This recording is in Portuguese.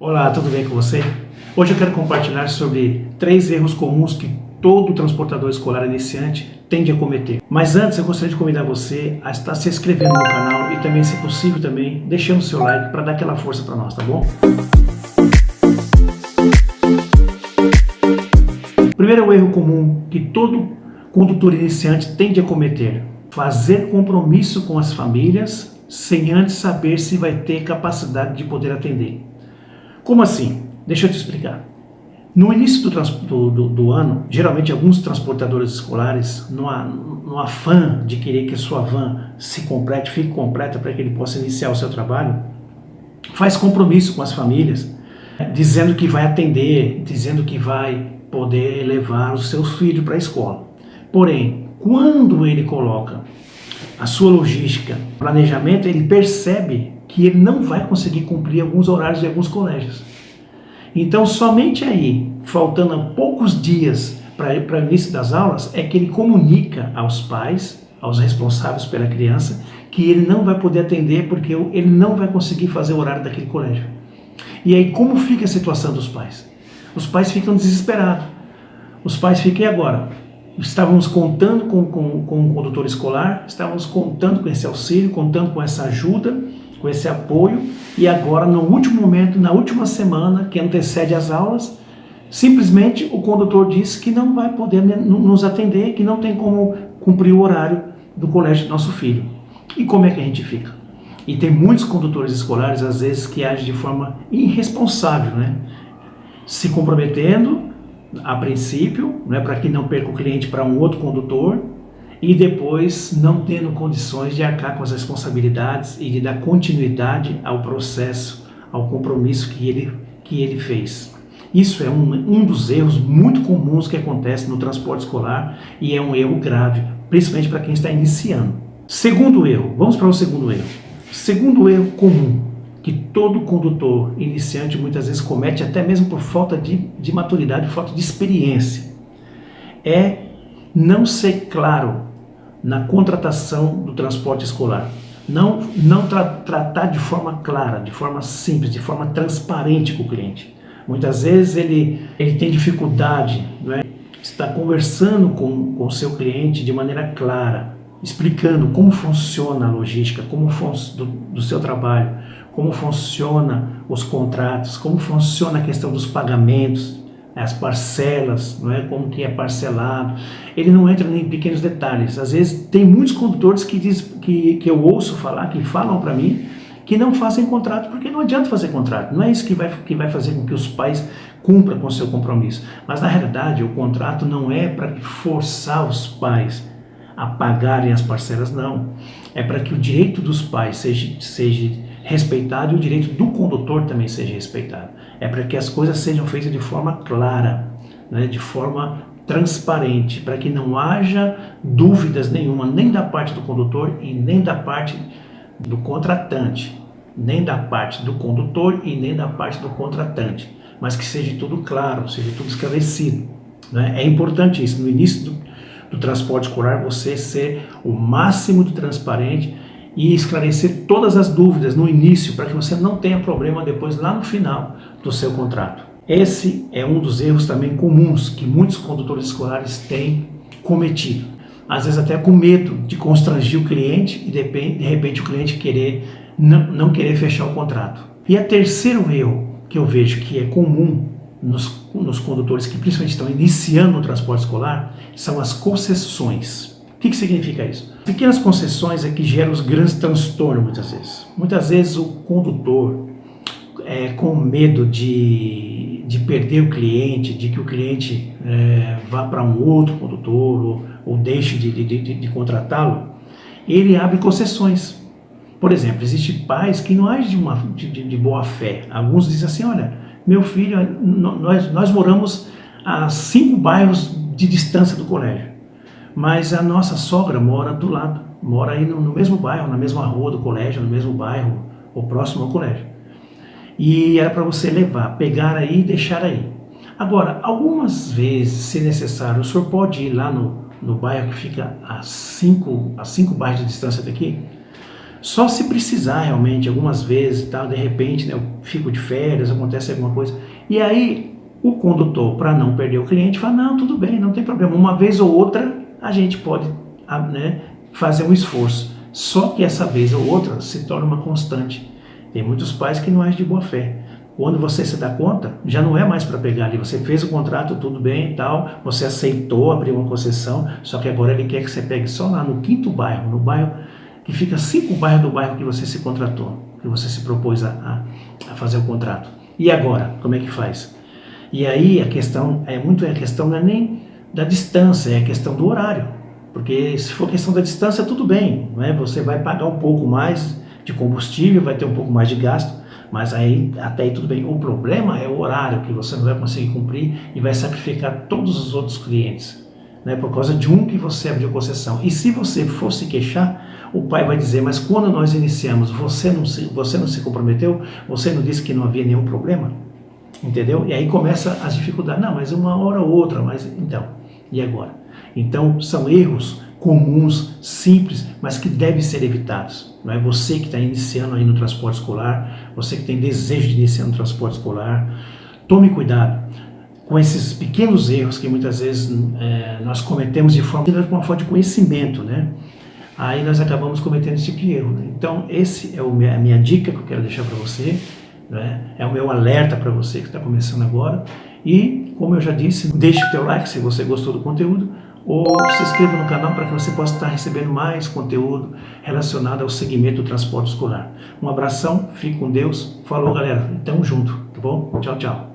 Olá, tudo bem com você? Hoje eu quero compartilhar sobre 3 erros comuns que todo transportador escolar iniciante tende a cometer. Mas antes eu gostaria de convidar você a estar se inscrevendo no canal e também, se possível, também deixando o seu like para dar aquela força para nós, tá bom? O primeiro erro comum que todo condutor iniciante tende a cometer: fazer compromisso com as famílias sem antes saber se vai ter capacidade de poder atender. Como assim? Deixa eu te explicar. No início do ano, geralmente alguns transportadores escolares, no afã de querer que a sua van se complete, fique completa para que ele possa iniciar o seu trabalho, faz compromisso com as famílias, dizendo que vai atender, dizendo que vai poder levar o seu filho para a escola. Porém, quando ele coloca a sua logística, planejamento, ele percebe que ele não vai conseguir cumprir alguns horários de alguns colégios. Então, somente aí, faltando poucos dias para o início das aulas, é que ele comunica aos pais, aos responsáveis pela criança, que ele não vai poder atender porque ele não vai conseguir fazer o horário daquele colégio. E aí, como fica a situação dos pais? Os pais ficam desesperados. Os pais ficam, e agora? Estávamos contando com o condutor escolar, estávamos contando com esse auxílio, contando com essa ajuda, com esse apoio, e agora, no último momento, na última semana que antecede as aulas, simplesmente o condutor diz que não vai poder nos atender, que não tem como cumprir o horário do colégio do nosso filho. E como é que a gente fica? E tem muitos condutores escolares, às vezes, que agem de forma irresponsável, né? Se comprometendo a princípio, né, para que não perca o cliente para um outro condutor, e depois não tendo condições de arcar com as responsabilidades e de dar continuidade ao processo, ao compromisso que ele fez. Isso é um dos erros muito comuns que acontece no transporte escolar e é um erro grave, principalmente para quem está iniciando. Segundo erro, vamos para o segundo erro. Segundo erro comum que todo condutor iniciante muitas vezes comete, até mesmo por falta de maturidade, falta de experiência, é não ser claro na contratação do transporte escolar. Não tratar de forma clara, de forma simples, de forma transparente com o cliente. Muitas vezes ele tem dificuldade, não é? Está conversando com o seu cliente de maneira clara, explicando como funciona a logística, do seu trabalho, como funciona os contratos, como funciona a questão dos pagamentos, as parcelas, não é? Como que é parcelado. Ele não entra em pequenos detalhes. Às vezes tem muitos condutores que eu ouço falar, que falam para mim, que não fazem contrato, porque não adianta fazer contrato. Não é isso que vai fazer com que os pais cumpram com o seu compromisso. Mas na realidade o contrato não é para forçar os pais a pagarem as parcelas, não. É para que o direito dos pais seja respeitado e o direito do condutor também seja respeitado. É para que as coisas sejam feitas de forma clara, né, de forma transparente, para que não haja dúvidas nenhuma, nem da parte do condutor e nem da parte do contratante, nem da parte do condutor e nem da parte do contratante, mas que seja tudo claro, seja tudo esclarecido, né? É importante isso, no início do transporte escolar, você ser o máximo de transparente e esclarecer todas as dúvidas no início, para que você não tenha problema depois lá no final do seu contrato. Esse é um dos erros também comuns que muitos condutores escolares têm cometido. Às vezes até com medo de constranger o cliente e de repente o cliente não querer fechar o contrato. E o terceiro erro que eu vejo que é comum nos condutores que principalmente estão iniciando no transporte escolar são as concessões. O que significa isso? Pequenas concessões é que geram os grandes transtornos muitas vezes. Muitas vezes o condutor, com medo de perder o cliente, de que o cliente vá para um outro condutor ou deixe de contratá-lo, ele abre concessões. Por exemplo, existem pais que não agem de boa fé. Alguns dizem assim: olha, meu filho, nós moramos a 5 bairros de distância do colégio, mas a nossa sogra mora do lado, mora aí no mesmo bairro, na mesma rua do colégio, no mesmo bairro, ou próximo ao colégio. E era para você levar, pegar aí e deixar aí. Agora, algumas vezes, se necessário, o senhor pode ir lá no bairro que fica a 5 bairros de distância daqui, Só se precisar realmente, algumas vezes, tal, de repente, né, eu fico de férias, acontece alguma coisa. E aí o condutor, para não perder o cliente, fala, não, tudo bem, não tem problema. Uma vez ou outra a gente pode, né, fazer um esforço. Só que essa vez ou outra se torna uma constante. Tem muitos pais que não agem de boa fé. Quando você se dá conta, já não é mais para pegar ali. Você fez o contrato, tudo bem e tal, você aceitou abrir uma concessão, só que agora ele quer que você pegue só lá no 5º bairro, no bairro que fica 5 bairros do bairro que você se contratou, que você se propôs a fazer o contrato. E agora, como é que faz? E aí a questão não é nem da distância, é a questão do horário. Porque se for questão da distância, tudo bem, né? Você vai pagar um pouco mais de combustível, vai ter um pouco mais de gasto, mas aí até aí tudo bem. O problema é o horário que você não vai conseguir cumprir e vai sacrificar todos os outros clientes, né? Por causa de um que você abriu concessão. E se você for se queixar, o pai vai dizer, mas quando nós iniciamos, você não se comprometeu? Você não disse que não havia nenhum problema? Entendeu? E aí começa as dificuldades. Não, mas uma hora ou outra, mas então, e agora? Então, são erros comuns, simples, mas que devem ser evitados. Não é você que está iniciando aí no transporte escolar, você que tem desejo de iniciar no transporte escolar, tome cuidado com esses pequenos erros que muitas vezes nós cometemos de uma forma de conhecimento, né? Aí nós acabamos cometendo esse tipo de erro, né? Então, esse é a minha dica que eu quero deixar para você, né? É o meu alerta para você que está começando agora. E, como eu já disse, deixe o teu like se você gostou do conteúdo, ou se inscreva no canal para que você possa estar recebendo mais conteúdo relacionado ao segmento do transporte escolar. Um abração, fique com Deus, falou galera, tamo junto, tá bom? Tchau, tchau.